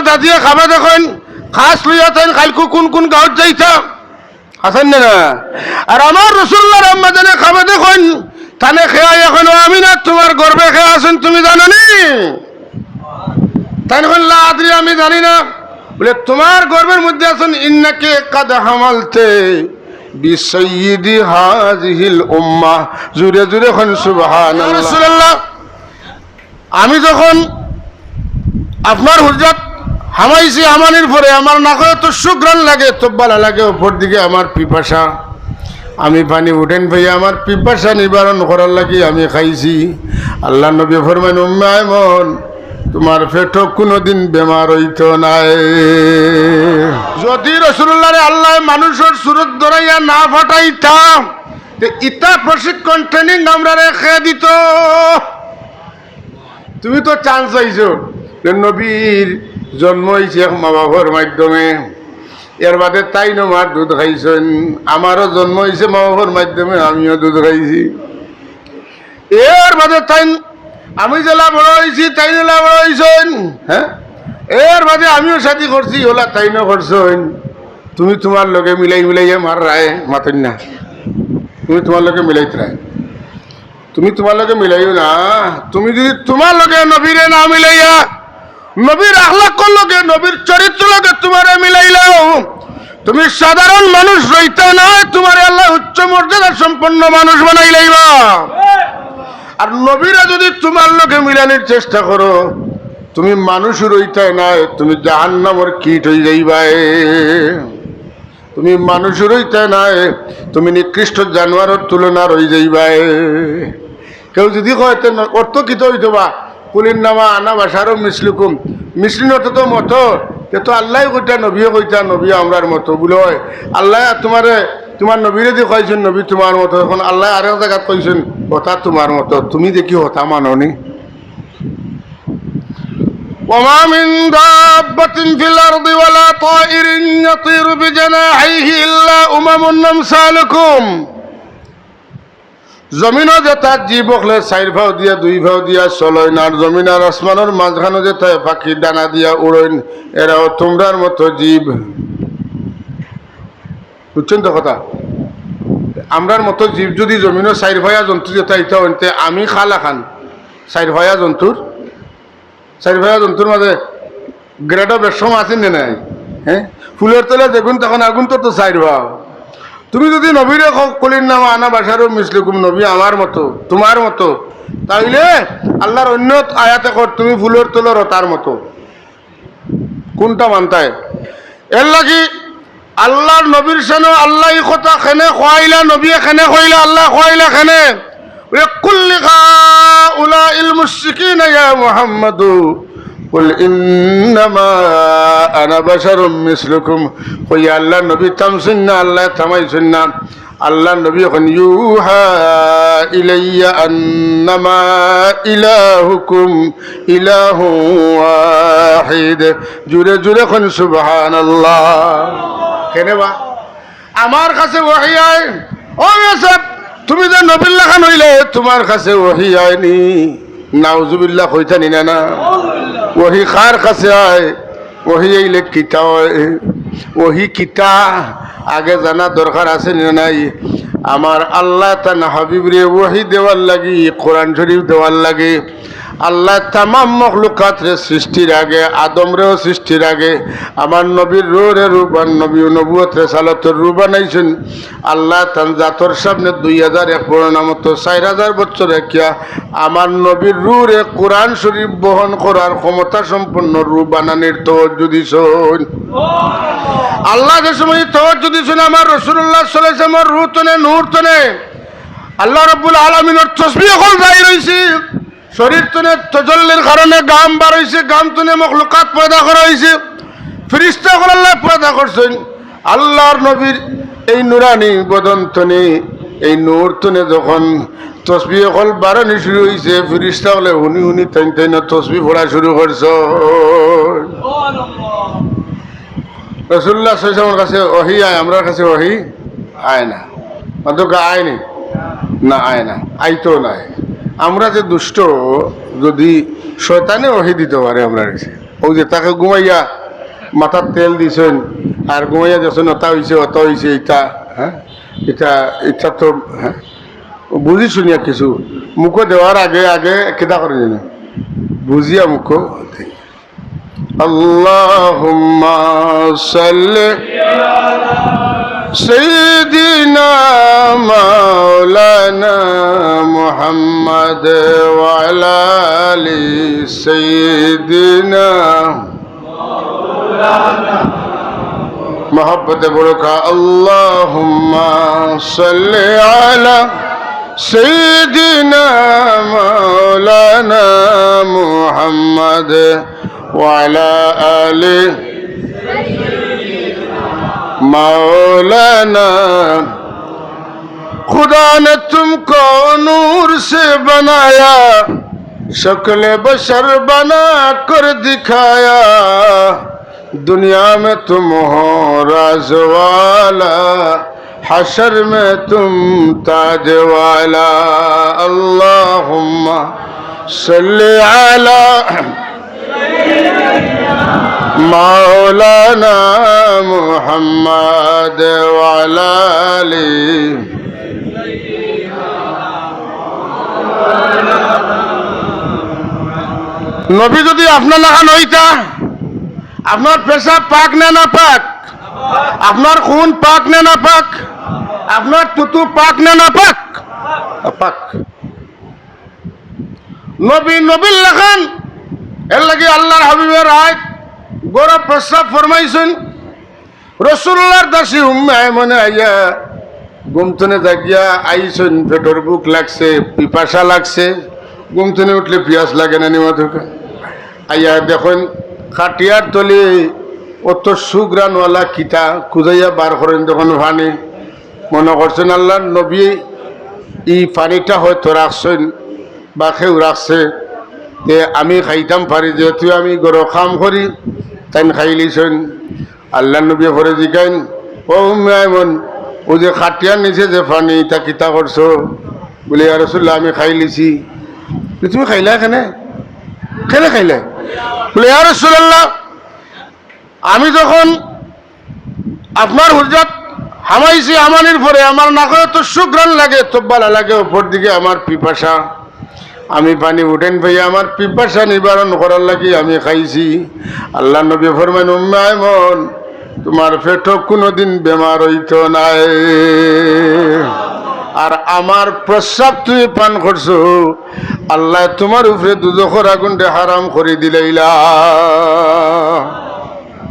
দাদিয়ে খাবে দেখেন খাস লইয়া তাই কালকু কোন কোন গাঁৱত যাইতা আছেন না আর আমার রসুল্লাহর আম্মা জানে খাবে দেখেন তানে খেয়া এখনো আমি না তোমার গর্বে খেয়া আছেন তুমি জানো নি তাই এখন লাদ্রি আমি জানি না বলে তোমার গর্বের মধ্যে আছেন ইন্নাকে কাদ হামালতে বিসাইয়্যিদি হাযিহিল উম্মাহ জুরে জুরে খন সুবহানাল্লাহ রাসূলুল্লাহ আমি যখন আপনার হুজরাত হামাইছি আমানির পরে আমার নাকে তো সুগ্রাণ লাগে তো ভালো লাগে উপর দিকে আমার পিপাসা আমি পানি উঠেন ভাই আমার পিপাসা নিবারণ করার লাগি আমি খাইছি আল্লাহ নবী ফরমান উম্মে আয়মন তোমার পেট কোনোদিন বেমার হইতো নাই যদি রাসূলুল্লাহরে আল্লাহ মানুষের সুরত ধরাইয়া না ফাটাইতা ইটা প্রশিক্ষণ ট্রেনিং আমরা রেখে দিত তুমি তো চান্স পাইছো নবীর জন্ম হয়েছে মা বাবার মাধ্যমে এর বাদে তাই মার দুধ খাইছেন আমারও জন্ম হয়েছে মা বাবার মাধ্যমে আমিও দুধ খাইছি এর বাদে তাই আমি জেলা বড় হয়েছি তাই জেলা বড় হয়েছেন হ্যাঁ এর বাদে আমিও সাথী করছি ওলা তাইনও করছেন তুমি তোমার লগে মিলাইয়া মার রায় মাতেন না তুমি তোমার লগে মিলাইতে রায় তুমি তোমার লগে মিলাইও না তুমি যদি তোমার লগে নবীরে না মিলাইয়া নবীর আখলাকর লগে নবীর চরিত্র লগে তোমারে মিলাইলাও তুমি সাধারণ মানুষ রইতে না তোমার আল্লাহ উচ্চ মর্যাদা সম্পন্ন মানুষ বানাই লাইবা আর নবীরা যদি তোমার লগে মিলানোর চেষ্টা করো তুমি মানুষ রইতে না তুমি জাহান্নামের কীট হয়ে যাইবা তুমি মানুষ রইতে না তুমি নিকৃষ্ট জানোয়ারের তুলনা রই যাইবা কেউ যদি কয় অর্থ কিত হইতো বা কুলির নামা আনা বাসারও মিসলুকুম মিসলিনত তো মতো তো আল্লাহ কইতা নবীও কইতা নবী আমরার মতো বলে হয় আল্লাহ তোমার নবীরে দিয়ে কইছেন নবী তোমার মতো এখন আল্লাহ আরেক জায়গাত কইছেন কথা তোমার মতো তুমি দেখি হতা মাননি وما من دابة في الأرض ولا طائر يطير بجناحيه إلا أمثالكم জমিনও যেটা জীব হলে 4 ভাও দিয়া 2 ভাও দিয়া চলইন আর জমিন আর আসমানের মাঝখানে যেটা পাখি ডানা দিয়া উড়ইন এরাও তোমরার মতো জীব বুঝছেন তো কথা আমরার মতো জীব যদি জমিনও 4 ভাইয়া জন্তু যেটা ইটা হইতে আমি খালা খান 4 ভাইয়া জন্তুর মাঝে গ্রেডও বেশম আছে না নাই হ্যাঁ ফুলের তলে দেখুন তখন আগুন তো 4 ভাও তুমি যদি নবীরে কলির নামা আনা বাসারও মিসলুকুম নবী আমার মতো তোমার মতো তাইলে আল্লাহর অন্য আয়াতে কর তুমি ফুলের তলের তার মতো কোনটা মানতায় এর লাগি আল্লাহর নবীর সানো আল্লাহ কথা খেনে খোয়াইলা নবী খেনে খোয়াইলা আল্লাহ খোয়াইলা খেনে কুল্লি খাউলাইল মুশরিকিনা ইয়া মুহাম্মাদু কুল ইন্নামা আনা বাশারুম মিসলুকুম কই আল্লাহ নবী থামছেন না আল্লাহ থামাইছেন না আল্লাহ নবী এখন ইউহা ইলাইয়া আন্নামা ইলাহুকুম ইলাহু ওয়াহিদ জুরে জুরে এখন সুবহানাল্লাহ কেনে বা আমার কাছে ওহী আয় ও সব তুমি যে নবীল্লাহ খান হইলে তোমার কাছে ওহী আয়নি নাউজুবিল্লাহ কইতানি না ওহী কার কাছে আয় ওহী আইলে কিতা হয় ওহী কিতা আগে জানা দরকার আছে না নাই আমার আল্লাহ তান হাবিবরে ওহী দেওয়ার লাগি কোরআন শরীফ দেওয়ার লাগে আল্লাহ তামাম মখলুকাতরে সৃষ্টির আগে আদমরেও সৃষ্টির আগে আমার নবীর রূরে রূপান নবী নবুয়ত রেসালতের রূপ বানাইছেন আল্লাহ তান জাতর সামনে 2001 নামতো 4000 বছর রাখিয়া আমার নবীর রূরে কোরআন শরীফ বহন করার ক্ষমতা সম্পন্ন রূপ বানানির তওয়াজ্জুহ দিছেন আল্লাহ যে সময় তওয়াজ্জুহ দিছেন আমার রাসূলুল্লাহ সাল্লাল্লাহু আলাইহি ওয়াসাল্লামের রূহ তনে নূর তনে আল্লাহ রাব্বুল আলামিনের তাসবিহ কল জাহির হইছে শরীর তনে তজল্লির কারণে গাম বার হয়েছে গাম তনে মখলুকাত পয়দা করা হয়েছে ফেরেশতা হল আল্লাহ পয়দা করছেন আল্লাহর নবীর এই নুরানি বদন তনে এই নূর তনে যখন তসবিহ কল বাড়ানি শুরু হয়েছে ফেরেশতা হলে হুনি হুনি তাই তাই না তসবিহ পড়া শুরু করছ রাসূলুল্লাহ সাল্লাল্লাহু আলাইহি ওয়াসাল্লামের কাছে ওহী আয় আমার কাছে ওহী আয় না অতকা আয়নি না আয় না আইতো নাই আমরা যে দুষ্ট যদি শয়তানে ওহী দিতে পারে আমরা কাছে ও যে তাকে ঘুমাইয়া মাথার তেল দিছেন আর ঘুমাইয়া দেখছেন অতা হয়েছে এটা, হ্যাঁ এটা এটা তো হ্যাঁ বুঝি শুনিয়া কিছু মুখ দেওয়ার আগে আগে কেটা করে জানি বুঝিয়া মুখ আল্লাহুম্মা সাল্লি সাইয়্যিদিনা মাওলানা মুহাম্মদ ওয়া আলা আলি সাইয়্যিদিনা मोहब्बत बड़का अल्लाहुम्मा सल्ली अला सय्यिदिना मौलाना मुहम्मद व अला आलि मौलाना खुदा ने तुमको नूर से बनाया शक्ल बशर बना कर दिखाया दुनिया में तुम हो राज वाला हशर में तुम ताज वाला अल्लाहुम्मा सल्ली अला मौलाना मुहम्मद व अला आलि नबी যদি আপনার লাগান হইতা আপনার পেশাব পাক না পাক, আপনার খুন পাক না পাক, আপনার তুতু পাক না পাক, পাক নবী নবীর লেখান এর লাগে আল্লাহর হাবিবের আয় গৌরব প্রস্তাব ফরমাইছেন রসুল্লাহর দাসী উম্মে মনে আইয়া গুমতনে জাগিয়া আইছেন পেটর বুক লাগছে পিপাসা লাগছে গুমতনে উঠলে পিয়াস লাগে না নিমা ধোকা আইয়া দেখুন খাটিয়ার তলে অত সুগ্রানওয়ালা কিতা খুঁজাইয়া বার করেন যখন পানি মনে করছেন আল্লাহ নবী এই পানিটা হয়তো রাখছেন বা কেউ রাখছে যে আমি খাইতাম পারি যেহেতু আমি গরো খাম করি তাই খাইলিছেন আল্লাহ নবী ভরে জিকাইন ও এমন ও যে খাটিয়ার নিচে যে পানি তা কিতা করছো বলে আর রাসূলুল্লাহ আমি খাইলিছি তুমি খাইলা এখানে খেলে খাইলে বলে ইয়া রাসূলুল্লাহ আমি যখন আপনার হুজরত হামাইছি আমানির পরে আমার নাকে তো সুগ্রান লাগে তো ভালো লাগে উপর দিকে আমার পিপাসা আমি পানি উঠেন ভাইয়া আমার পিপাসা নিবারণ করার লাগি আমি খাইছি আল্লাহ নবী ফরমান উম্মে আইমন তোমার পেট কোনোদিন বেমার হইতো নাই আর আমার প্রস্রাব তুমি পান করছো আল্লাহ তোমার উপরে দুজখের আগুনটা হারাম করে দিলাইলা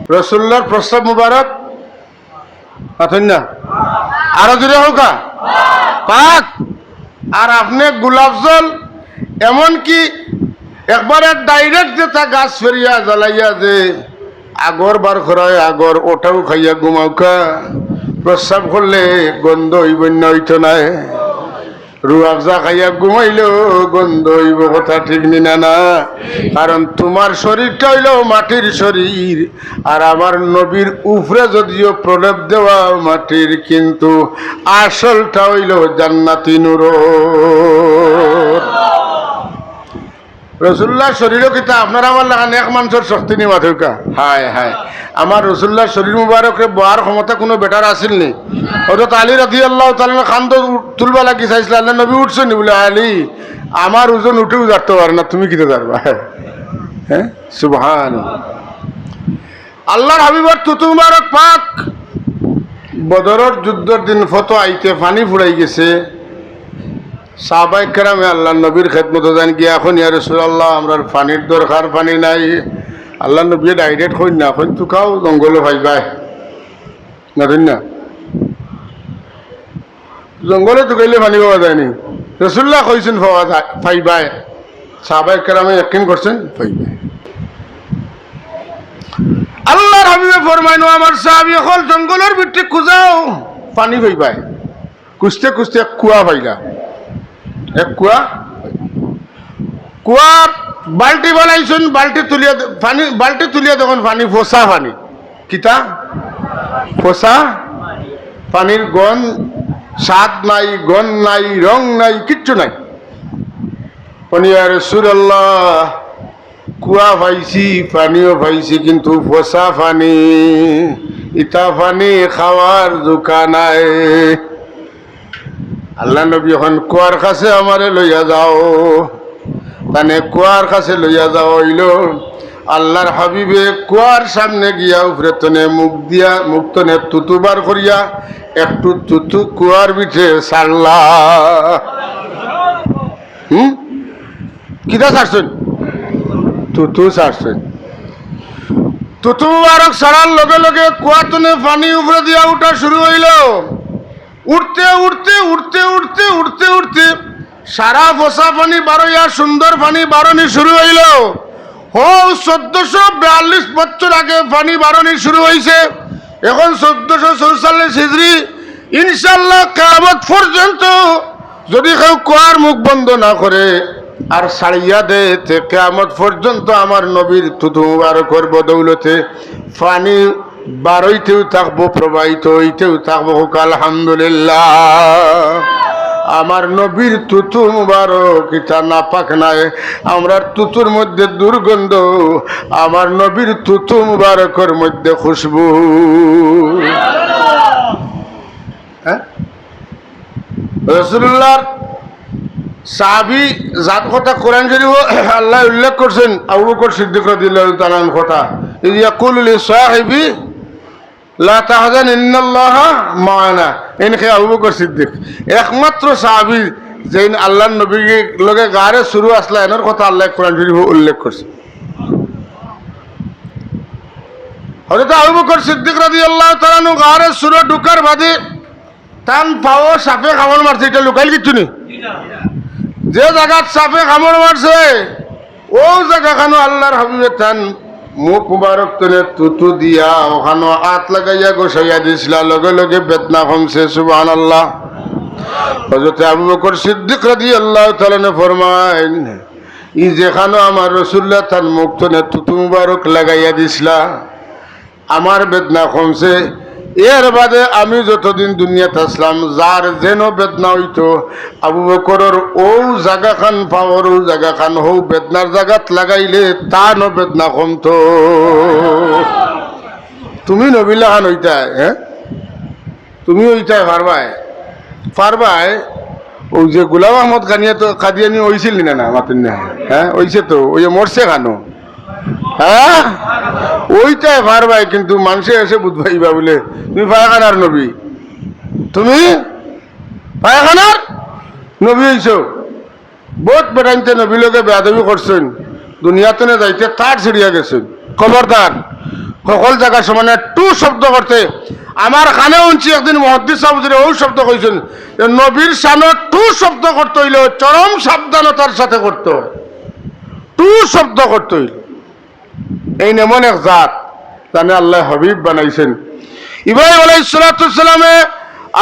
রাসূলুল্লাহর প্রস্রাব মুবারক আছেন না আরো জোরে হোকা পাক আর আপনি গোলাপ জল এমনকি একবারে ডাইরেক্ট যেটা গাছ ফেরিয়া জ্বালাইয়া যে আগর বার করায় আগর ওটাও খাইয়া ঘুমাওকা প্রস্রাব করলে গন্ধ হইব না হইতো নাই রুয়াবজা খাইয়া ঘুমাইলেও গন্ধ হইব কথা ঠিক নিনা না কারণ তোমার শরীরটা হইল মাটির শরীর আর আমার নবীর উপরে যদিও প্রলেপ দেওয়া মাটির কিন্তু আসলটা হইল জান্নাতি নূর রসুল্লাহ শরীরও কিতা আপনার আমার লাগান এক মানুষের শক্তি নিয়ে মাথা হায় হায় আমার রসুল্লাহ শরীর মুবারকরে বহার ক্ষমতা কোনো বেটার আসিল নি হয়তো আলী রাদিয়াল্লাহু তাআলা খান তো তুলবা লাগি চাইছিল আল্লাহ নবী উঠছেন বলে আলী আমার ওজন উঠেও যাতে পারে না তুমি কিতে যাবা হ্যাঁ সুবহান আল্লাহর হাবিবর তুতু মুবারক পাক বদরের যুদ্ধের দিন ফটো আইতে পানি ফুরাই গেছে সাহাবায়ে কেরামে আল্লাহ নবীর খেদমত জান গিয়া এখন ইয়া রাসূলুল্লাহ আমরার পানির দরকার পানি নাই আল্লাহ নবী ডাইরেক্ট কই না কই তু খাও জঙ্গলে ভাইবাই না দিন না জঙ্গলে তো গেলে পানি পাওয়া যায়নি রাসূলুল্লাহ কইছেন পাওয়া যায় পাইবাই সাহাবায়ে কেরামে ইয়াকিন করছেন পাইবাই আল্লাহর হাবিবে ফরমাইনো আমার সাহাবী হল জঙ্গলের ভিতরে খুঁজাও পানি পাইবাই খুঁজতে খুঁজতে কুয়া পাইলা এক কুয়া কুয়ার বাল্টি বানাইছেন বাল্টি তুলিয়া দেখুন পানি ফোসা পানি কিতা ফোসা পানির গন স্বাদ নাই গন নাই রং নাই কিচ্ছু নাই ইয়া রাসূলুল্লাহ কুয়া পাইছি, পানিও পাইছি, কিন্তু পচা পানি, ইটা পানি খাওয়ার দোকান নাই। আল্লাহ নবী এখন কুয়ার কাছে আমারে লইয়া যাও, তানে কুয়ার কাছে লইয়া যাও হইল। আল্লাহর হাবিবে কুয়ার সামনে গিয়া উপরে তনে মুখ তনে তুতু বার করিয়া একটু তুতু কুয়ার বিঠে ছাড়লা। কিতা ছাড়ছেন? তুতু ছাড়ছেন। তুতু মুবারক ছাড়ার লগে লগে কুয়া তনে পানি উপরে দিয়া উঠা শুরু হইল। উঠতে উঠতে উঠতে উঠতে উঠতে উঠতে সারা ফসা পানি বারোয়া সুন্দর পানি বারণি শুরু হইল। 1442 বছর আগে পানি বারণি শুরু হয়েছে, এখন 1444 হিজরি। ইনশাল্লাহ কিয়ামত পর্যন্ত যদি কেউ কুয়ার মুখ বন্ধ না করে আর ছাড়িয়া দে, কিয়ামত পর্যন্ত আমার নবীর থুতু মুবারকের বদৌলতে পানি বারইতেও থাকবো, প্রবাহিত হইতেও থাকবো। আলহামদুলিল্লাহ। আমার নবীর তুতু মুবারক এটা নাপাক নাই, আমরা তুতুর মধ্যে দুর্গন্ধ, আমার নবীর তুতু মুবারকের মধ্যে খুশবু। রাসূলুল্লাহর সাহাবী জাত কথা কোরআন শরীফ আল্লাহ উল্লেখ করছেন। আবু বকর সিদ্দিক রাদিয়াল্লাহু তাআলা কথা, ইয়াকুলু লিসাহিবি লা তাহজান ইন্নাল্লাহা মা'ানা, এনকে আবু বকর সিদ্দিক একমাত্র সাহাবী যেন আল্লাহর নবীর লগে গারে শুরু আসলা, এর কথা আল্লাহ কোরআন শরীফ উল্লেখ করছে। হযরত আবু বকর সিদ্দিক রাদিয়াল্লাহু তাআলা নু গারে শুরু ঢুকার বাদে টান পাও সাপে কামড় মারছে, এটা লুকাইল কিছু নেই। যে জায়গাত সাপে কামড় মারছে ও জায়গাখানো আল্লাহর হাবিবে টান মুখ মুবারক তলে তুতু দিয়া ওখানো হাত লাগাইয়া গোসাইয়া দিছিলা, লগে লগে বেদনা কমছে। সুবহানাল্লাহ। হযরত আবু বকর সিদ্দিক রাদিয়াল্লাহু তাআলা ফরমাইন, ই যেখানো আমার রাসূলুল্লাহ তার মুখ তলে তুতু মুবারক লাগাইয়া দিছিলা, আমার বেদনা কমছে। এর বাদে আমি যতদিন দুনিয়াতে আসলাম যার যেন বেদনা হইতো আবু বকরের ও জায়গা খান পাওয়ার ও জায়গা খান হৌ বেদনার জায়গাত লাগাইলে তা ন বেদনা কমতো। তুমি নবিলা খান হইতাই, হ্যাঁ তুমি হইতাই পারবাই পারবাই। ও যে গোলাম আহমদ কাদিয়ানি হয়েছিল না না মাতেন না, হ্যাঁ হয়েছে তো, ওই যে মরছে খানো, হ্যাঁ ওইটাই পারবাই। কিন্তু মানুষে এসে বুঝবাইবা বলে তুমি পায়খানার নবী, তুমি পায়খানার নবী হইছ। বহুত বেড়াইতে নবী লোকে বেয়াদবি করছেন, দুনিয়াতে যাইতে তার ছিড়িয়া গেছেন। খবরদার সকল জায়গা সমানে টু শব্দ করতে। আমার কানে উঞ্চি একদিন মুহাদ্দিস সাহেব ও শব্দ কইছেন, নবীর সামনে টু শব্দ করতে হইলে চরম সাবধানতার সাথে করতে হয়, টু শব্দ করতে হইল। এই এমন এক জাত জানে আল্লাহ হাবিব বানাইছেন। ইব্রাহিম আলাইহিস সালামে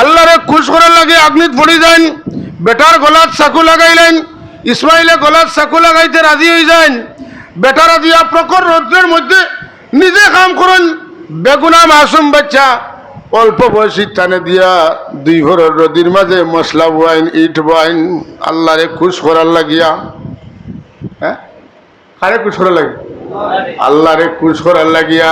আল্লাহরে খুশ করার লাগে আগ্নিত পড়ি যান, বেটার গলাত চাকু লাগাইলেন। ইসমাইলে গলাত চাকু লাগাইতে রাজি হয়ে যান, বেটারা দিয়া প্রখর রৌদ্রের মধ্যে নিজে কাম করেন। বেগুনা মাসুম বাচ্চা অল্প বয়সী টানে দিয়া দুই ঘরের রদির মাঝে মশলা বয়াইন, ইট বয়াইন, আল্লাহরে খুশ করার লাগিয়া। হ্যাঁ কারে খুশ করার লাগে? আল্লাহরে খুশ করার লাগিয়া।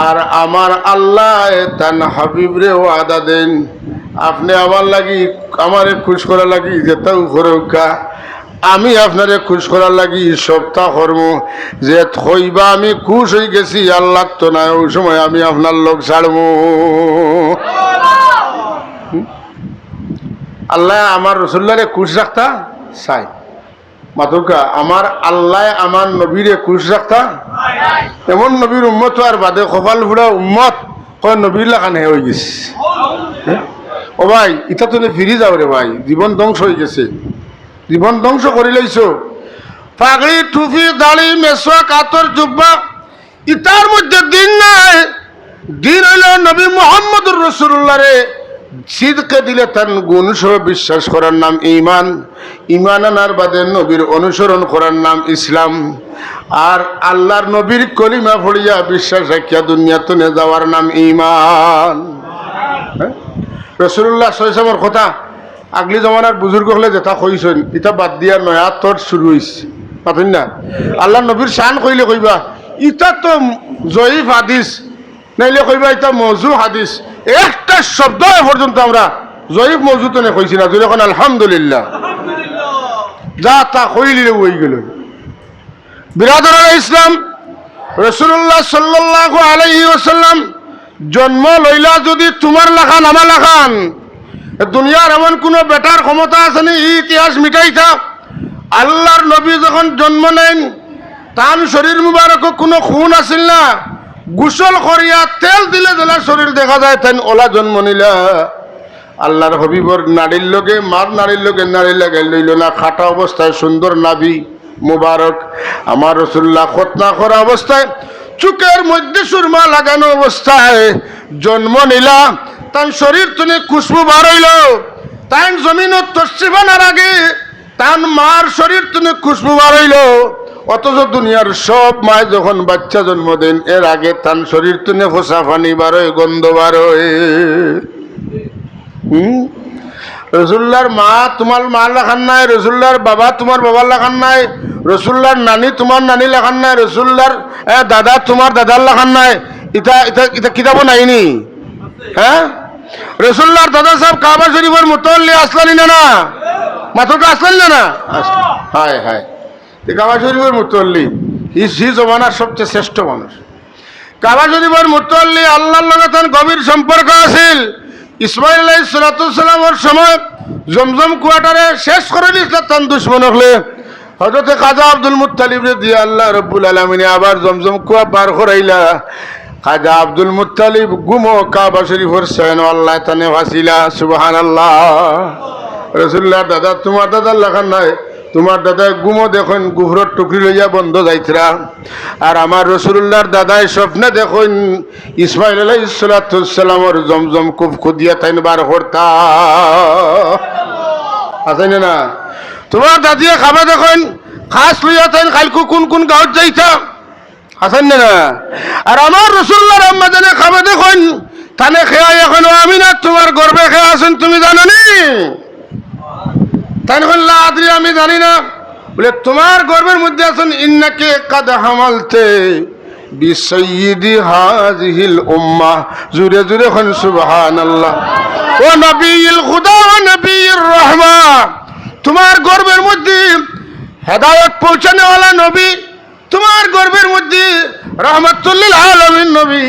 আর আমার আল্লাহ তান হাবিবরে ওয়াদা দেন, আপনি আমার লাগি আমারে খুশ করার লাগি যেটাও করুকা, আমি আপনারে খুশ করার লাগি সপ্তাহ কর্ম যে থইবা আমি খুশ হয়ে গেছি আল্লাহ তো না, ওই সময় আমি আপনার লোক ছাড়বো। আল্লাহ আমার রসুল্লাহরে খুশ রাখতা চাই, মাতুকা আমার আল্লাহ আমার নবীরে খুশ রাখতা। এমন নবীর উম্মত আর বাদে কপাল ফুড়া উম্মত কয় নবীর লাগান হে হয়ে গেছে। ও ভাই ইটা তুমি ফিরি যাও রে ভাই, জীবন ধ্বংস হয়ে গেছে, জীবন ধ্বংস করে লইছ। পাগড়ি টুপি দাড়ি মেসোয়া কাতর জুব্বা ইটার মধ্যে দিন নাই। দিন হইল নবী মুহাম্মদুর রাসূলুল্লাহ রে সিদকে দিলে তার গুণ সহ বিশ্বাস করার নাম ঈমান, ঈমান আনার বাদে নবীর অনুসরণ করার নাম ইসলাম, আর আল্লাহর নবীর কলিমা পড়িয়া বিশ্বাস রাখিয়া দুনিয়াতে নিয়ে যাওয়ার নাম ঈমান। রাসূলুল্লাহ সাল্লাল্লাহু আলাইহি কথা আগলি জমানার বুজুর্গ হলে যেটা কইছেন এটা বাদ দিয়া নয়া তর শুরু হয়েছে। পাতেন না আল্লাহ নবীর শান কইলে কইবা ইটা তো জয়ীফ হাদিস নাইলে কইবা এটা মওজু হাদিস একটা শব্দ পর্যন্ত আমরা জয়ীফ মওজু তো নে কইছি না যদি এখন আলহামদুলিল্লাহ যা তা কইলে হয়ে গেল বিরাদর ইসলাম রাসূলুল্লাহ সাল্লাল্লাহু আলাইহি ওয়াসাল্লাম জন্ম লইলা যদি তোমার লাখান আমার লাখান দুনিয়ার এমন কোন বেটার ক্ষমতা আছে নি ইতিহাস মিটাইতা আল্লাহর নবী যখন জন্ম নেন তান শরীর মুবারক কোনো খুন আসিল না গোসল করিয়া তেল দিলে যেলা শরীর দেখা যায় তাই ওলা জন্ম নিলা আল্লাহর হবিবর নারীর লোকে মার নারীর লোকে নারী লাগে লইল না খাটা অবস্থায় সুন্দর নাভি মুবারক আমার রাসূলুল্লাহ খতনা করা অবস্থায় চুকের মধ্যে সুরমা লাগানো অবস্থায় জন্ম নিলা তার শরীর তুমি খুশবু বার হইল তাই জমিন তসিবানার আগে তার মার শরীর তুমি খুশবু বার হইল অথচ দুনিয়ার সব মায় যখন বাচ্চা জন্ম দেন এর আগে তার শরীর তুমি ফোসা ফানি বার হয় গন্ধ বার হয় রসুল্লার মা তোমার মা লেখান নাই রসুল্লার বাবা তোমার বাবার লেখান নাই রসুল্লার নানি তোমার নানি লেখান নাই রসুল্লার দাদা তোমার দাদার লেখান নাই ইটা ইটা ইটা কিতাবও নাইনি হ্যাঁ রসুল্লার দাদা সাহেব কাবা শরীফের মুতল্লি আসলেন না মাথা আসলেন না হায় হায় কাবা শরীফের মুতল্লি হি জমানার সবচেয়ে শ্রেষ্ঠ মানুষ কাবা শরীফের মুতল্লি আল্লাহর লগে তার গভীর সম্পর্ক আছিল ইসমাইল আলাইহিস সালামের সময় জমজম কুয়াটারে শেষ করে দিয়েছিল তার দুশ্মন হলে হযরতে খাজা আব্দুল মুত্তালিব দিয়ে আল্লাহ রাব্বুল আলামিন আবার জমজম কুয়া পার করাইলা খাজা আব্দুল মুত্তালিব গুমো কাবা শরীফের সেন আল্লাহ তানে ভাসিলা সুবহানাল্লাহ রাসূলুল্লাহর দাদা তোমার দাদার লেখা নাই তোমার দাদা গুমো দেখুন গুহরর টুকরি লইয়া বন্ধ যাইতরা আর আমার রাসূলুল্লাহর দাদাই স্বপ্নে দেখুন ইসমাইল আলাইহিস সালামের জমজম কূপ খুদিয়া তাইন বার করতা আছে না তোমার দাদিয়া খাবে দেখুন খাস লইয়া তাইন কালকু কোন কোন গাঁৱত যাইতা আছেন না আর আমার রাসূলুল্লাহর আম্মা জানে খাবে দেখুন তানে খেয়া এখন আমিনা তোমার গর্বে খেয়া আছেন তুমি জানো নি তাই বললা আদ্রি আমি জানি না বলে তোমার গর্বের মধ্যে আছেন ইন্নাকে কাদ হামালতে বিসাইয়্যিদি হাযিহিল উম্মাহ জুরে জুরে খন সুবহানাল্লাহ ও নবীল খুদা ও নবীর রহমা তোমার গর্বের মধ্যে হেদায়েত পৌঁছানোওয়ালা নবী তোমার গর্বের মধ্যে রাহমাতুল লিল আলামিন নবী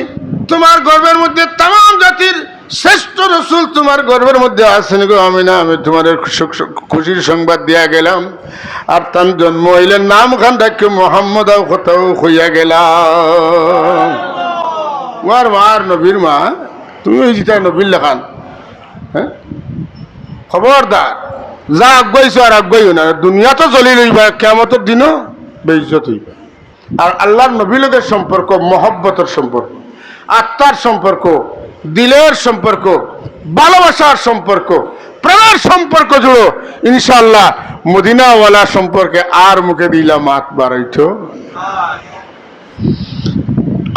তোমার গর্বের মধ্যে तमाम জাতির শ্রেষ্ঠ রাসূল তোমার গর্বের মধ্যে আছেন গো আমিনা আমি তোমাদের খুশির সংবাদ দিয়া গেলাম আর তার জন্ম হইলেন নাম খান ডাকে মোহাম্মদ আও কথাও হইয়া গেলাম ওয়ার মার নবীর মা তুমি যেটা নবীর লেখান হ্যাঁ খবরদার যা আগাইছো আর আগাইও না দুনিয়া তো জ্বলি লইবা কিয়ামতের দিনও বেইজ্জত হইবা আর আল্লাহর নবীর লগের সম্পর্ক মহব্বতের সম্পর্ক আত্মার সম্পর্ক দিলের সম্পর্ক ভালোবাসার সম্পর্ক প্রেমের সম্পর্ক জুড়ো ইনশাআল্লাহ মদিনাওয়ালা সম্পর্কে আর মুখে দিলাম মাত বাড়াইতো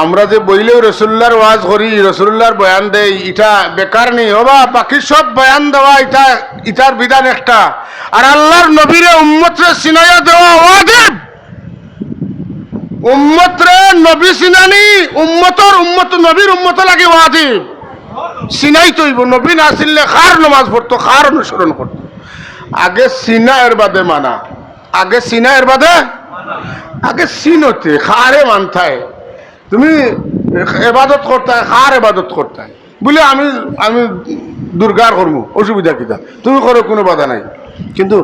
আমরা যে বইলেও রসুল্লাহর ওয়াজ করি রসুল্লাহর বয়ান দেই এটা বেকার নেই হবা বাকি সব বয়ান দেওয়া এটা ইটার বিধান একটা আর আল্লাহর নবীরে উম্মতরে সিনাইয়া দেওয়া ওয়াজিব উম্মতরে নবী সিনানি উম্মত নবীর উম্মত লাগে ওয়াজিব সিনাই তৈব নবী না চিনলে খার নামাজ পড়তো খার অনুসরণ করতো আগে সিনা এর বাদে মানা আগে সিনা এর বাদে আগে সিনতে খারে মানতায় তুমি এবাদত করতে খার এবাদত করতে বলে আমি আমি দুর্গার করবো অসুবিধা কিতা তুমি করো কোনো বাধা নাই কিন্তু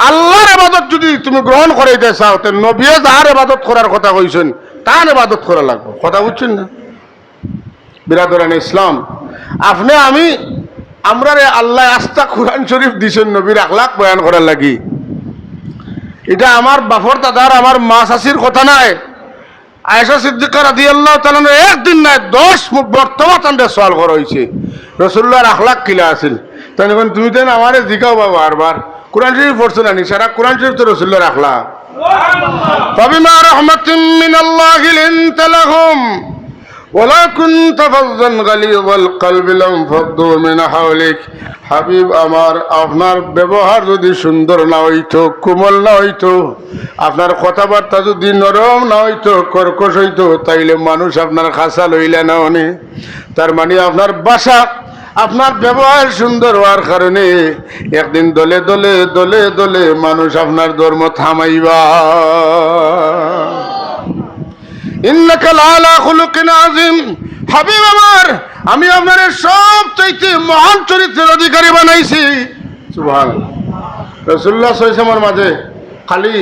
আল্লাহর ইবাদত যদি তুমি গ্রহণ করাইতে চাও তো নবী যার ইবাদত করার কথা কইছেন তার ইবাদত করা লাগবে কথা বুঝছেন না বিরাদরান ইসলাম আপনি আমি আমরা আল্লাহ আস্থা কোরআন শরীফ দিছেন নবীর আখলাক বয়ান করার লাগি এটা আমার বাপর দাদার আমার মা শাশির কথা নাই আয়েশা সিদ্দিকা রাদিয়াল্লাহু তাআলা একদিন নাই 10 বর্তমান তান্ডে সওয়াল করা হইছে রাসূলুল্লাহর আখলাক কিলা আছিল তাই যখন তুমি দেন আমারে জিগাও বাবা বারবার কোরআন শরীফ পড়ছো না সারা কোরআন শরীফ তো রাসূলুল্লাহর আখলাক ফাবিমা রাহমাতিন মিনাল্লাহি লিনতা লাহুম ওয়ালা কুনতা ফাযযান গালিযাল কলবি লানফাদ্দু মিন হাওলিক। হাবিব আমার, আপনার ব্যবহার যদি সুন্দর না হইতো, কোমল না হইতো, আপনার কথাবার্তা যদি নরম না হইতো, কর্কশ হইতো, তাইলে মানুষ আপনার খাসা লইলে না অনে। তার মানে আপনার ভাষা, আপনার ব্যবহার সুন্দর হওয়ার কারণে একদিন দলে দলে দলে দলে মানুষ আপনার ধর্ম থামাইবা। ইন্নাকা লাআলা খুলুকিন আযীম। হাবিব আমার, আমি আপনার সবচাইতে মহান চরিত্রের অধিকারী বানাইছি। সুবহানাল্লাহ। রাসূলুল্লাহ সাল্লাল্লাহু আলাইহি ওয়াসাল্লামের মাঝে খালি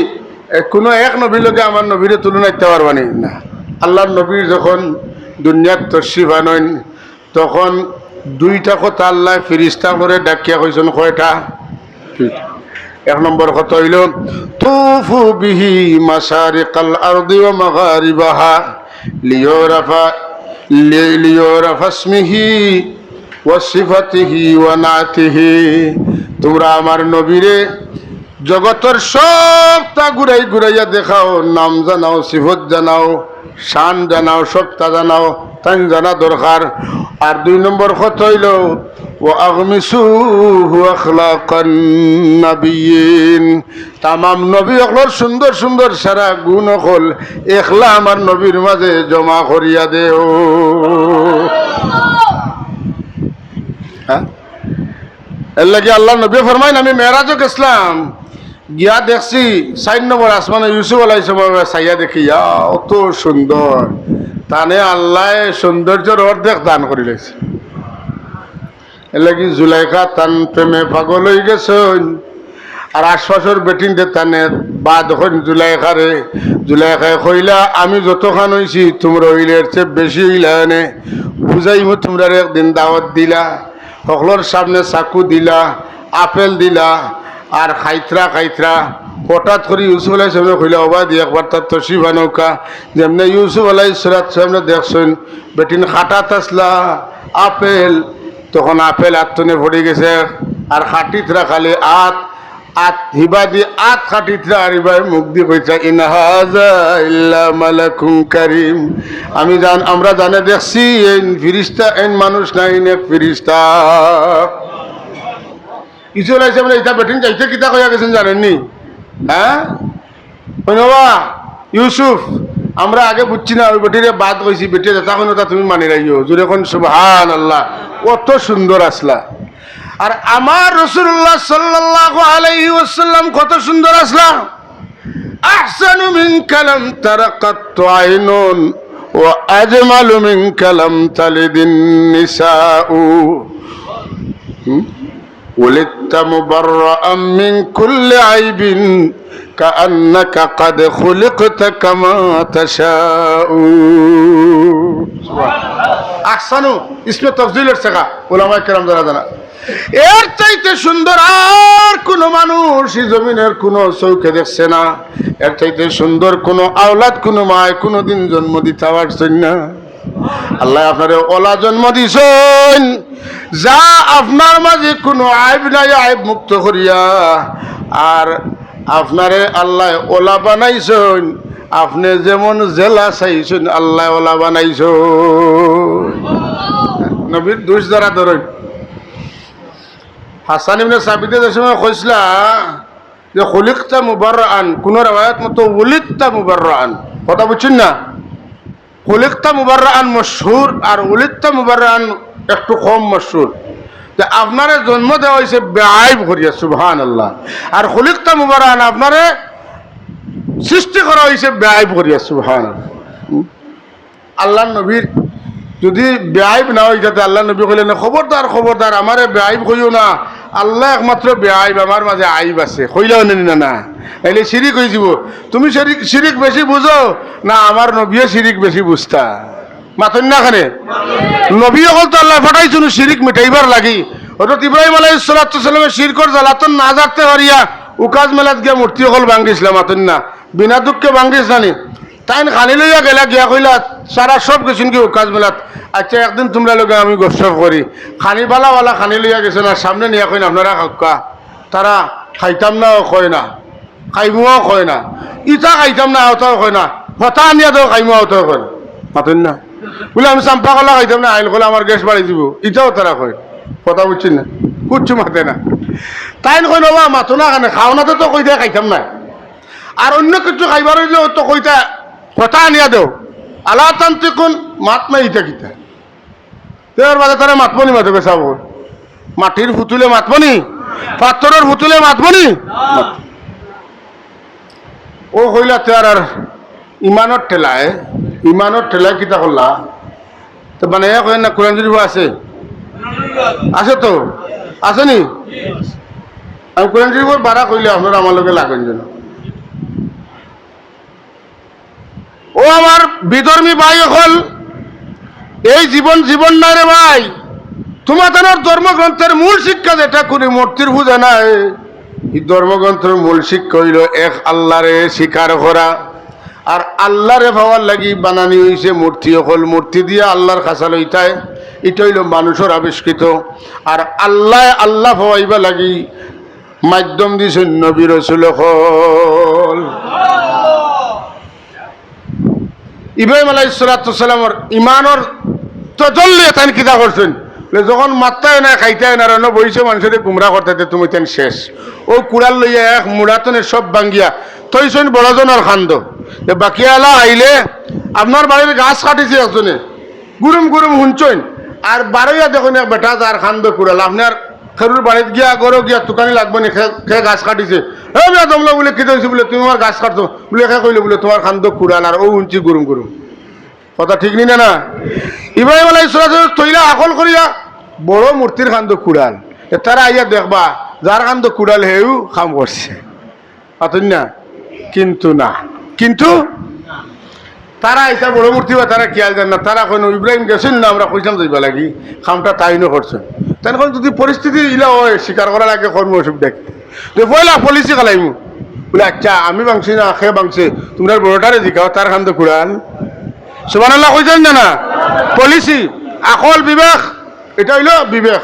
কোনো এক নবীর লগে আমার নবীরে তুলনা দিতে পারবানি না। আল্লাহর নবীর যখন দুনিয়াত তশরিফ আনেন, তখন দুইটা কথা আল্লাহ ফেরেশতা করে ডাকিয়া কইছেন। কয়টা? এক নম্বর কথা হইল তুফু বিহি মাশারিকাল আরদি ওয়া মাগারিবাহা লিয়ুরাফা ইসমিহি ওয়া সিফাতিহি ওয়া নাতিহি। তোমরা আমার নবীরে জগতের সবটা ঘুরাই ঘুরাইয়া দেখাও, নাম জানাও, সিফত জানাও, শান জানাও, সবটা জানাও, তাই জানা দরকার। আর দুই নম্বর কথা হইল ওয়াগমিসুহু আখলাকান নাবিয়িন। তামাম নবী হল সুন্দর সুন্দর সারা গুণ হল একলা আমার নবীর মাঝে জমা করিয়া দেও। হ্যাঁ, এর লাগে আল্লাহ নবী ফরমাইন, আমি মেরাজও গেছিলাম, গিয়া দেখছি 4 নম্বর আসমানে ইউসুফ আলাইহিস সালাম সাইয়া দেখি অত সুন্দর, তানে আল্লাহ সৌন্দর্যের অর্ধেক দান করে লেছে। এর লাগি জুলাইখা তান প্রেমে পাগল হয়ে গেছেন। আর আশপাশের বেটিনতে তানের বাদ হন জুলাইখারে। জুলাইখায় কইলা, আমি যতখান হইছি তোমরা হইলে এর চেয়ে বেশি হইলা এনে বুঝাইমু। তোমরা একদিন দাওয়াত দিলা, সকলের সামনে চাকু দিলা, আপেল দিলা, আর খাইত্রা খাইত্রা হঠাৎ করে ইউসুফ আলাইহিস সালাম কইলা, ওবা দি একবার তার তশরিফ আনৌকা। যেমনি ইউসুফ আলাইহিস সালাম দেখছেন বেটিন খাটাত আসলা আপেল, তখন আপেল আত্মনে পড়ে গেছে। আর খাটিতরা খালি আত আত হিবা দি আত খাটিতরা আর হিবাই মুখ দি কইছে, ইন হাযা ইল্লা মালাকুন কারীম। আমরা জানে দেখছি এই ফিরিস্তা, এই মানুষ নাই, এক ফিরিস্তা। ইউসুফ আলাইহিস সালাম এটা বেটিন যাইতে কিতা কইয়া গেছেন জানেননি? হ্যাঁ, বাবা ইউসুফ, আমরা আগে বুঝছি না, ওই বেটিরে বাদ কইছি, বেটি যেটা কোনো তা তুমি মানি রাখিও। জোরে কোন সুবহানাল্লাহ। কত সুন্দর আসলা। আর আমার রাসূলুল্লাহ সাল্লাল্লাহু আলাইহি ওয়াসাল্লাম কত সুন্দর আসলা। আহসানু মিনকা লাম তারাকাত আইনুন ওয়া আজমালু মিনকা লাম তালিদিন নিসাউ। ওয়ালিদতা মুবাররাআম মিন কুল্লি আইবিন কাআন্নাকা কাদ খুলিকতা কামা তাশাউ। আহসানু ইসমে তাফজিলের শেখা উলামায়ে কেরাম যারা জানা, এর চাইতে সুন্দর আর কোন মানুষ এই জমিনের কোন চৌকে দেখছে না। এর চাইতে সুন্দর কোন আওলাদ কোন মায় কোনদিন জন্ম দিতে পারছেন না। আল্লাহ আপনারে ওলা জন্ম দিছেন, যা আপনার মাঝে কোনো আইব নাই, আইব মুক্ত করিয়া। আর আপনারে আল্লাহ ওলা বানাইছেন, আপনি যেমন জেলা চাইছেন আল্লাহ ওলা বানাইছেন। নবীর দোষ যারা ধরেন, হাসান ইবনে সাবিতে যে সময় কইসলা যে খুলিকতা মুবাররাআন, কোন রাওয়ায়াত মতো উলিদতা মুবাররাআন, কথা বুঝছেন না? খুলিকতা মুবাররাআন মশহুর, আর উলিদতা মুবাররাআন একটু কম মশহুর। যে আপনারে জন্ম দেওয়া হয়েছে বেআইব করিয়া, সুবহানাল্লাহ। আর খুলিকতা মুবাররাআন, আপনারে সৃষ্টি করা হয়েছে বেআইব করিয়া, সুবহানাল্লাহ। আল্লাহ নবীর যদি বেআইব না হয়, যাতে আল্লাহ নবী কইলেন খবরদার খবরদার আমারে বেআইব কইও না, আল্লাহ একমাত্র বেআইব, আমার মাঝে আইব আছে, কইলেও নেনি না। না এলে শিরিক হয়ে যাব। তুমি শিরিক বেশি বুঝো না আমার নবীও শিরিক বেশি বুঝতা? মাতন না খানে নবী হল তো আল্লাহ ফাটাইছুন শিরিক মিটাইবার লাগি। হযরত ইব্রাহিম আলাইহিস সালামের শিরকর জ্বালাতন না জানতে পারিয়া উকাজ মেলাত গিয়া মূর্তি হল ভাঙ্গিছিলাম, মাতন না, বিনা দুঃখে ভাঙ্গিস জানি। তাই খানি লইয়া গেলা, গিয়া কইলা সারা সব গেছেন কি কাজ মেলাত। আচ্ছা একদিন তোমরা লোক আমি গপসপ করি। খানি বালা খানি লইয়া গেছে না, সামনে নিয়ে কইন আপনারা খাক্কা। তারা খাইতাম নাও কয় না, খাইমুও কয় না, ইটা খাইতাম না ওটাও কয় না, হতা আনিয়া দেও খাইমুও ওটাও কয় না, মাতেন না। বলে আমি চাম্পা কলা খাইতাম না, আইল কলা আমার গ্যাস বাড়ি দিব, ইটাও তারা কয়। কথা বুঝছি না, কুচ্ছু মাতে না। তাই কই নবা মাতো না কেন, খাওনাতে তো কইতা খাইতাম না, আর অন্য কিছু খাইবার হইলেও তো কইতা কথা আনিয়া দেও। আল্লাহ তান্ত্রিকুন মাত নাই ইটা কিতা তোর বাদে তারা মাতবনি মাতে বেসাব, মাটির ফুতুলে মাতবনি, পাথরের ফুতুলে মাতবনি। ও কইলা তার আর ইমানের ঠেলায় কিতা করলা তো মানে কয় না কোরআন শরীফ আছে, আছে তো আছে নি? আমি কোরআন শরীফের বাড়া কইলে আপনারা আমার লগে লাগেন যেন। ও আমার বিধর্মী ভাই হল, এই জীবন না রে ভাই। তোমাদের ধর্মগ্রন্থের মূল শিক্ষা যেটা করি মূর্তির পূজা নাই, এই ধর্মগ্রন্থের মূল শিক্ষা হইল এক আল্লাহরে স্বীকার করা। আর আল্লাহরে পাওয়ার লাগি বানানি হয়েছে মূর্তি হল, মূর্তি দিয়ে আল্লাহর কাছা লইতায়, এটা হইল মানুষের আবিষ্কৃত। আর আল্লাহ পাওয়াইবা লাগি মাধ্যম দিয়েছেন নবী রাসূল হল। ইব্রাহিম আলাইহিস সালামের ইমানের তজল্লি তাই কিতা করছেন, যখন মাত্রায় না খাইতায় না রানো বইছে মানুষের গুমরা করতে, তুমি তেন শেষ। ও কুড়াল লইয়া এক মুড়াতনে সব ভাঙ্গিয়া তৈছেন বড়জনের খান্দ। বাকি আলা আইলে আপনার বাড়ির গাছ কাটিছে একজনে, গুরুম শুনছেন, আর বারোইয়া দেখুন এক বেটা যার খান্দ কুড়াল, আপনার খেরুর বাড়িতে গিয়া গরো গিয়া তুকানি লাগবে নি, খে গাছ কাটিছে, হ্যাঁ মিয়া তোমরা বলে কি হয়েছে বলে তুমি আমার গাছ কাটছো বলে খে কইলে বলে তোমার খান্দ কুড়াল, আর ও শুনছি গুরুম কথা ঠিক নি না? ইব্রাহিম আলাইহিস সালাম তৈলা আকল করিয়া বড় মূর্তির খান্দ কুড়াল, তারা আইয়া দেখবা যার খান্দ কুড়াল হেউ কাম করছে পাতন না, কিন্তু তারা এটা বড় মূর্তি বা তারা খেয়াল দেন না। তারা কোনো ইব্রাহিম গেছেন না, আমরা কইসাম যাইবা লাগি, খামটা তাইনও করছেন। তাই যদি পরিস্থিতি ইলা হয় স্বীকার করা লাগে কর্ম অসুবিধা পয়লা পলিসি খালাইমু বলে আচ্ছা আমি বাংছি না খে বাংছে, তোমরা বড়টারে জিকাও তার খান্দ কুড়াল। সুবহানাল্লাহ কইছেন না? পলিসি আকল বিবেক, এটা হইল বিবেক।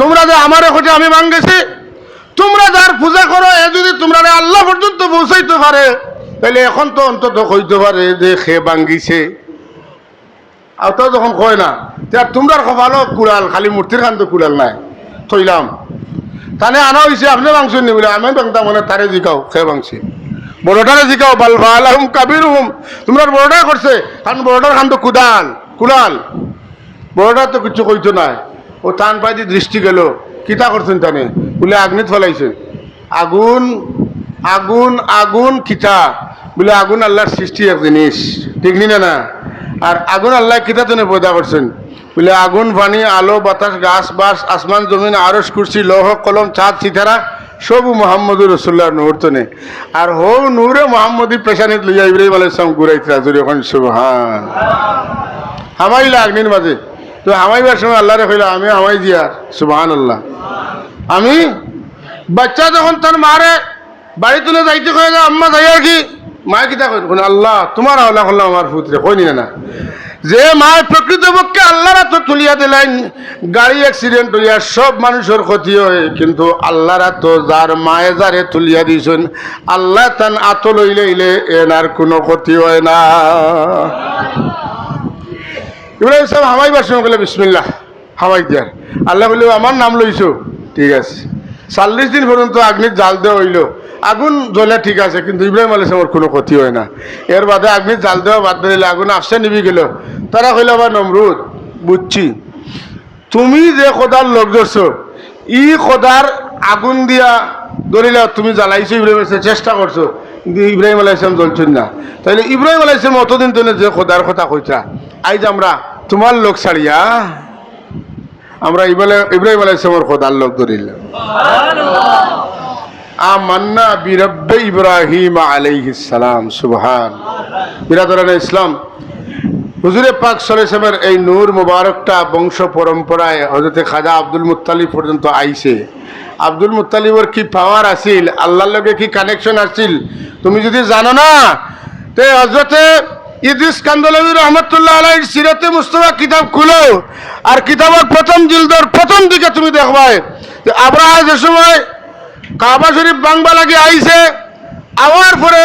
তোমরা যে আমার এখন আমি ভাঙ্গেছি, তোমরা যার পূজা করো এ যদি তোমরা আল্লাহ পর্যন্ত পৌঁছাইতে পারে, তাহলে এখন তো অন্তত হইতে পারে যে সে ভাঙ্গিছে। আর তো যখন কয় না তোমরা ভালো কুড়াল, খালি মূর্তির খান তো কুড়াল নাই থইলাম, তাহলে আনা হয়েছে আপনি ভাঙছেন নি বলে আমি ভাঙতাম মনে তারে জিকাও সে ভাঙছে, বড়টারে জিকাও বাল ভালাহুম কাবির হুম, তোমরা বড়টা করছে কারণ বড়টার খান তো কুড়াল, বড়টা তো কিছু কইতো নাই। ও টান পাই দিয়ে দৃষ্টি গেল, কিতা করছেন টানে বলে আগ্নিত ফেলাইছেন। আগুন কিতা বলে আগুন আল্লাহর সৃষ্টি এক জিনিস, ঠিক না? আর আগুন আল্লাহ কিতা জন্য পয়দা করছেন বলে আগুন, পানি, আলো, বাতাস, গাছ বাস, আসমান জমিন, আরশ, কুরসি, লৌহ কলম, চাঁদ সিতারা সবু মোহাম্মদুর রাসূলুল্লাহর নূর তনে। আর হো নূরে মোহাম্মদী পেশানিত লইয়া ইব্রাহিম আলাইহিস সালাম ঘুরাইতরা জুড়ে এখন সুবহান হামাইলা আগ্নির মাঝে। তো হামাইবার সময় আল্লাহরে কইলা আমি হামাই দিয়ার সুবহানাল্লাহ। আমি বাচ্চা যখন তার মারে বাড়ি তুলে যাইতে কয়ে যা আম্মা যাই আর কি মা কিতা কই আল্লাহ তোমার আল্লাহ করলাম আমার পুত্রে কইনি না যে মা প্রকৃতপক্ষে আল্লাহরা তো তুলিয়া দিলেন, গাড়ি অ্যাক্সিডেন্ট হইয়া সব মানুষের ক্ষতি হয়, কিন্তু আল্লাহরা তো যার মায়ে যারে তুলিয়া দিয়েছেন আল্লাহ তান আত লইলে এনার কোনো ক্ষতি হয় না। ইব্রাহিম সাহেব হামাইবার সময় বলে বিসমিল্লাহ হামাই দিয়ার, আল্লাহ বলে আমার নাম লইছো ঠিক আছে। 40 দিন পর্যন্ত আগ্নির জাল দেওয়া হইল, আগুন জ্বলে ঠিক আছে, কিন্তু ইব্রাহিম আলাইহিস সালামের কোনো ক্ষতি হয় না। এর বাদে আগ্নির জাল দেওয়া বাদ দিলে আগুন আসছে নিবি গেল। তারা কইল আবার নমরুদ বুঝছি তুমি যে খোদার লোক ধরছো ই খোদার আগুন দিয়া ধরিলে তুমি জ্বালাইছো, ইব্রাহিম আলাইহিস চেষ্টা করছো, কিন্তু ইব্রাহিম আলাইহিস সালাম জ্বলছেন না। তাইলে ইব্রাহিম আলাইহিস সালাম অতদিন তুমি যে খোদার কথা কইতা, আইজ আমরা তোমার লোক ছাড়িয়া আমরা ইব্রাহিম আলাইহিস সালামের খোদার লোক ধরিলাম। আমান্না বিরব্বে ইব্রাহিম আলাইহিস সালাম সুবহান। বিরাদরানে ইসলাম, হুজুরে পাক সাল্লাল্লাহু আলাইহি ওয়াসাল্লামের এই নূর মুবারকটা বংশ পরম্পরায় হযরতে খাজা আব্দুল মুত্তালিব পর্যন্ত আইছে। আব্দুল মুত্তালিবের কি পাওয়ার আছিল, আল্লাহর লগে কি কানেকশন আছিল তুমি যদি জানো না, তে হযরতে ইদ্রিস কান্দলাবি রহমতুল্লাহ আলাইহির সিরাতে মুস্তাফা কিতাব খুলো, আর কিতাবের প্রথম জিলদর প্রথম দিকে তুমি দেখবাই যে আব্রাহা যে সময় কাবা শরীফ বাংবা লাগে আইছে, আওয়ার পরে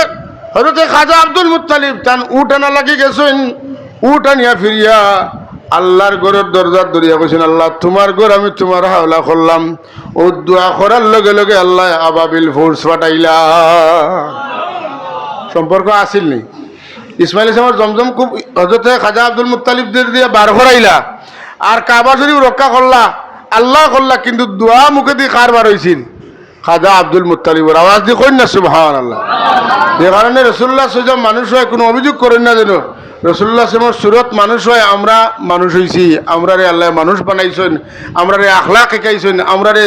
হযরতে খাজা আব্দুল মুত্তালিব তান উঠানা লাগি গেছেন, উঠা নিয়া ফিরিয়া আল্লাহর ঘরের দরজার দরিয়া কইছেন, আল্লাহ তোমার ঘর আমি তোমার হাওলা করলাম। ও দোয়া করার লগে লগে আল্লাহ আবাবিল ফোর্স পাঠাইলা। সম্পর্ক আসিল নি? ইসমাইল ইসলামের জমজম খুব হজরতে খাজা আব্দুল মুত্তালিবদের দিয়ে বার করাইলা, আর কাবা শরীফ রক্ষা করলা, আল্লাহ করলা, কিন্তু দোয়া মুখে দিয়ে কার বার হয়েছিল? খাজা আব্দুল মুত্তালিবর। আওয়াজ দিয়ে কইন না সুবহানাল্লাহ। যে কারণে রসুল্লাহ সাল্লাম মানুষ হয় কোনো অভিযোগ করেন না যেন। রসুল্লাহ সাল্লামের সুরত মানুষ হয়, আমরা মানুষ হইছি, আমরা রে আল্লাহ মানুষ বানাইছেন, আমরা রে আখলাক শিখাইছেন, আমরা রে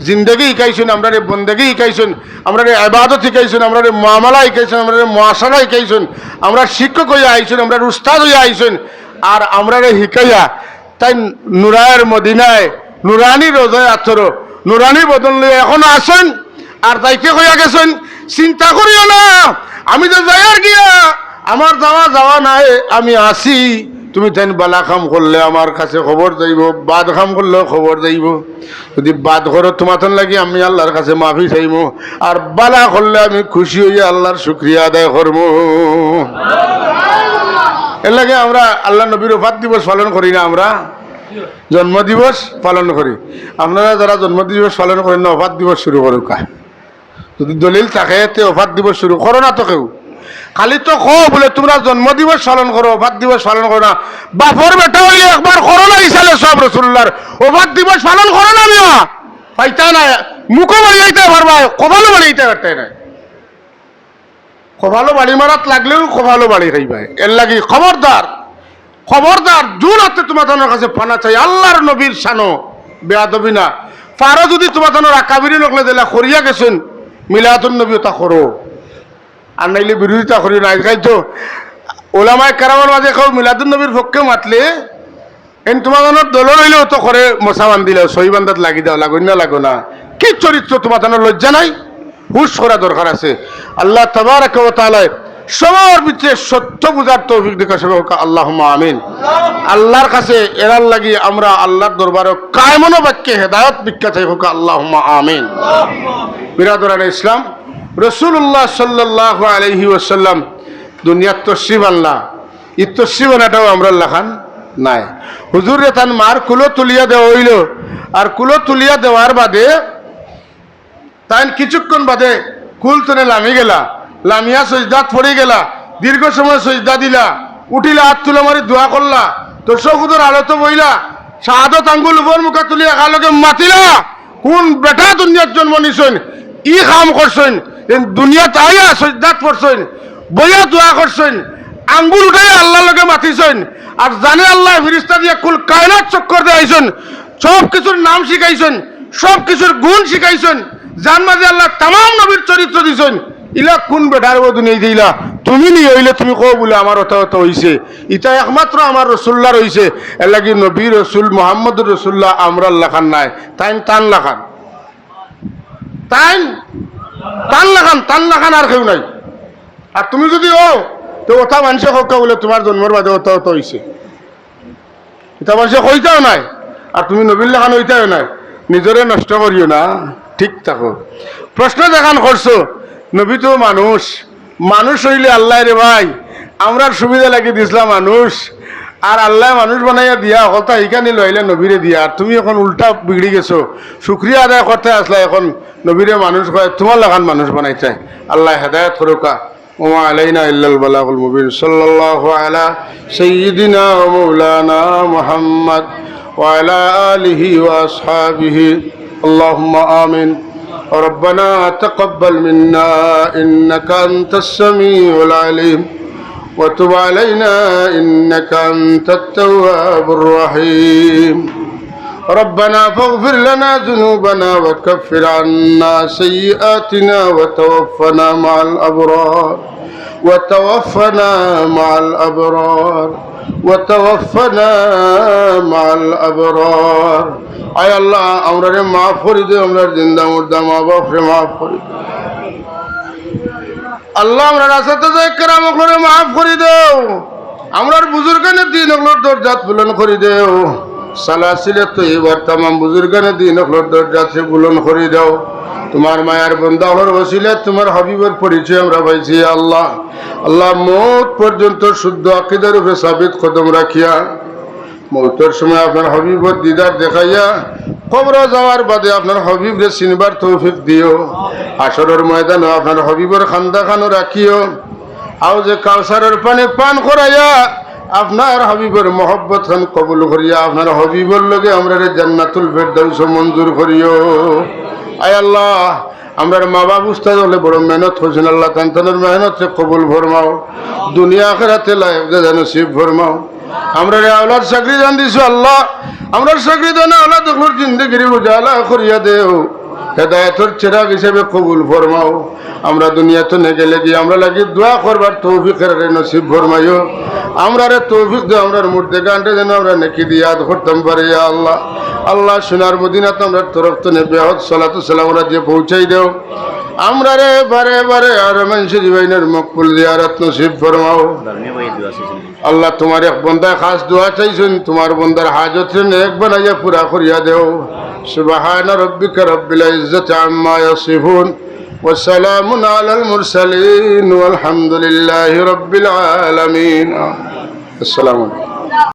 জিন্দগি শিখাইছেন, আমরা রে বন্দেগি শিখাইছেন, আমরা রে ইবাদত শিখাইছেন, আমরা রে মুআমালা শিখাইছেন, আমরা রে মুআশারা শিখাইছেন, আমরা শিক্ষক হইয়া আইছেন, আমরা উস্তাদ হইয়া আইছেন, আর আমরা রে শিখাইয়া তাই নুরায়ের মদিনায় নুরানি রোজায় আছর নুরানি বদল লইয়া এখনো আসেন, আর তাইকে কইয়া গেছেন চিন্তা করিও না, আমি তো যাই আর গিয়া আমার যাওয়া নাই, আমি আসি, তুমি তাই বালা কাম করলে আমার কাছে খবর যাইব, বাদ কাম করলেও খবর যাইব। যদি বাদ করো তোমার লাগি আমি আল্লাহর কাছে মাফি চাইব, আর বালা করলে আমি খুশি হইয়া আল্লাহর শুকরিয়া আদায় করব। এর লাগে আমরা আল্লাহ নবীর ওফাত দিবস পালন করি না, আমরা জন্মদিবস পালন করি। আপনারা যারা জন্মদিবস পালন করেন না, ওফাত দিবস শুরু করুক। যদি দলিল থাকে তে ওফাত দিবস শুরু করো না তো কেউ, খালি তো কো বলে তোমরা জন্মদিবস পালন করো, ওফাত দিবস পালন করো না। বাপর বেটা হইলে একবার করো না ইসালে সব রসুল্লাহর ওফাত দিবস পালন করো না, মিয়া পাইতা না, মুখও বাড়িয়াইতে পারবা, কপালও বাড়িয়াইতে পারতে না। কপালও বাড়ি মারাত লাগলেও কপালও বাড়ি খাইবা। এর লাগি খবরদার, খবরদার, জোর হাতে তোমার কাছে ফানা চাই, আল্লাহর নবীর শানো বেয়াদবি না। পারো যদি তোমার আকাবিরি নকলে দিলা করিয়া গেছেন মিলাদুন নবী তা করো, আর নাইলে বিরোধিতা করি না। আজকাল তো ওলামায় কারামার মাঝে কেউ মিলাদুন নবীর পক্ষে মাতলে এন তোমার দল হইলেও তো করে মশা বান্ধিলে সহি বান্ধাত লাগি দাও, লাগুন না লাগো না। কি চরিত্র তোমার লজ্জা নাই? হুশ করা দরকার আছে। আল্লাহ তাবারাক ওয়া তাআলা সবার ভিতরে সত্য বুঝার তৌফিক দেখা সবাই হোক, আল্লাহুম্মা আমিন। আল্লাহর কাছে এরার লাগি আমরা আল্লাহর দরবারে কায়মনো বাক্যে হেদায়ত ভিক্ষা চাই হোক, আল্লাহুম্মা আমিন। বিরাদরানে ইসলাম, রসুল্লাহ সাল্লাল্লাহু আলাইহি ওয়াসাল্লাম দুনিয়ার তশরিফ আনলা, ই তশরিফ আনাটাও আমরা লেখান নাই। হুজুরে তান মার কুলো তুলিয়া দেওয়া হইল, আর কুলো তুলিয়া দেওয়ার বাদে তাই কিছুক্ষণ বাদে কুল তনে লামি গেলা, লামিয়া সজদাত পড়ে গেলা, দীর্ঘ সময় সজদা দিলা, উঠিলা, হাত তুলে মারি দোয়া করলা, দর্শক হুজুর আলোত বইলা, শাহাদত আঙ্গুল উপর মুখে তুলিয়া কালকে মাতিলা, কোন বেটা দুনিয়ার জন্ম নিছেন, ই কাম করছেন, দুনিয়াতে আইয়া সজদাত পড়ছেন, বইয়া দোয়া করছেন, আঙ্গুল উঠাইয়া আল্লাহর লগে মাতিছেন, আর জানে আল্লাহ ফিরিস্তা দিয়ে কুল কায়নাত চক্কর দিয়ে আইছেন, সব কিছুর নাম শিখাইছেন, সব কিছুর গুণ শিখাইছেন, যার মাঝে আল্লাহ তামাম নবীর চরিত্র দিছেন। ইলা কোন বেটার দুনিয়া দিলা তুমি নি হইলে তুমি কো বলে আমার অত হইছে, ইটা একমাত্র আমার রসুল্লাহর হইছে। এর লাগি নবী রসুল মোহাম্মদুর রসুল্লাহ আমরা লেখান নাই, তাই টান লেখান, তাই টান লেখান, আর কেউ নাই। আর তুমি যদি তো ওটা মানুষে হকা বলে তোমার জন্মের বাদে অত হইছে, এটা মানুষে কইতাও নাই, আর তুমি নবীর লেখান হইতাও নাই, নিজরে নষ্ট করিও না, ঠিক থাকো। প্রশ্ন দেখান করছো, নবী তো মানুষ, মানুষ হইলে আল্লাহ রে ভাই আমরার সুবিধা লাগি দিছিলাম মানুষ, আর আল্লাহ মানুষ বানাইয়া দিয়া কথা এইখানে লইলে নবীরে দিয়া, আর তুমি এখন উল্টা বিগড়ি গেছো, শুক্রিয়া আদায় করতে আসলা, এখন নবীরে মানুষ কয়, তোমার লাগান মানুষ বানাইতে। আল্লাহ হেদায়ত করুকা। ওমা আলাইনা ইল্লাল বালাগুল মুবিন। সাল্লাল্লাহু আলা সাইয়্যিদিনা ওয়া মাওলানা মুহাম্মদ ওয়া আলা আলিহি ওয়া আসহাবিহি। আল্লাহুম্মা আমিন। ربنا تقبل منا إنك أنت السميع العليم وتب علينا إنك أنت التواب الرحيم. ربنا فاغفر لنا ذنوبنا وكفر عنا سيئاتنا وتوفنا مع الأبرار وتوفنا مع الأبرار وتوفنا مع الأبرار. আয় আল্লাহ আমরারে মাফ করে দে, আমরা জিন্দা মুর্দা মা বাপরে মাফ করে দে। আল্লাহ আমরা রাস্তাতে যাই কেরাম করে মাফ করে দেও, আমরার বুজুর্গানের দিন ওগুলোর দরজাত বুলন করে দেও। সালাসিলে তো এবার তামাম বুজুর্গানে দিন হলোর দরজাতে বুলন করে দাও। তোমার মায়ার বন্দা হলোর ওসিলে তোমার হাবিবের পরিচয় আমরা পাইছি আল্লাহ। আল্লাহ মৌত পর্যন্ত শুদ্ধ আকীদার উপরে সাবিত কদম রাখিয়া মৌতের সময় আপনার হাবিবর দিদার দেখাইয়া কবর যাওয়ার বাদে আপনার হাবিবরে চিনবার তৌফিক দিও। আসরের ময়দানে আপনার হাবিবর খান্দা খানো রাখিও। আও যে কাউসারের পানি পান করাইয়া আপনার হাবিবের মহব্বত খান কবুল করিয়া আপনার হাবিবর লগে আমরা জান্নাতুল ফেরদাউস মঞ্জুর করিও। আয় আল্লাহ, আমরার মা বাপ উস্তাদ হলে বড় মেহনত করছেন আল্লাহ, তান্তানের মেহনতকে কবুল ফরমাও। দুনিয়া আখিরাতে লাইফ যেন নসিব ফরমাও। আমরা আওলাদ চাকরি দান দিছো আল্লাহ, আমরা চাকরি দানে আওলাদ জিন্দগির উজালা করিয়া দেও। হেদায়েতের চেরাগ হিসেবে কবুল ফরমাও। আমরা দুনিয়াতে নে গেলে গিয়ে আমরা লাগি দোয়া করবার তৌফিকের নসিব ফরমাইও। আমরা রে তৌফিক দে আমরার মুর্দে গানটা যেন আমরা নেকি দিয়ে ইয়াদ করতাম পারি আল্লাহ। আল্লাহ সোনার মদিনাতে আমরা তরফ তো নেবে সালাতু সালাম ওরা দিয়ে পৌঁছাই দেও। আমরা রে বারে বারে আর মানুষের জীবনের মকবুল জিয়ারত নসিব ফরমাও। আল্লাহ তোমার এক বন্দায় খাস দোয়া চাইছেন, তোমার বন্দার হাজত এক বানাইয়া পুরা করিয়া দেও। সুবহান রাব্বিকা রাব্বিল ইজ্জাতি আম্মা ইয়াসিফুন ওয়া সালামুন আলাল মুরসালিন ওয়াল হামদুলিল্লাহি রাব্বিল আলামিন। আসসালামু আলাইকুম।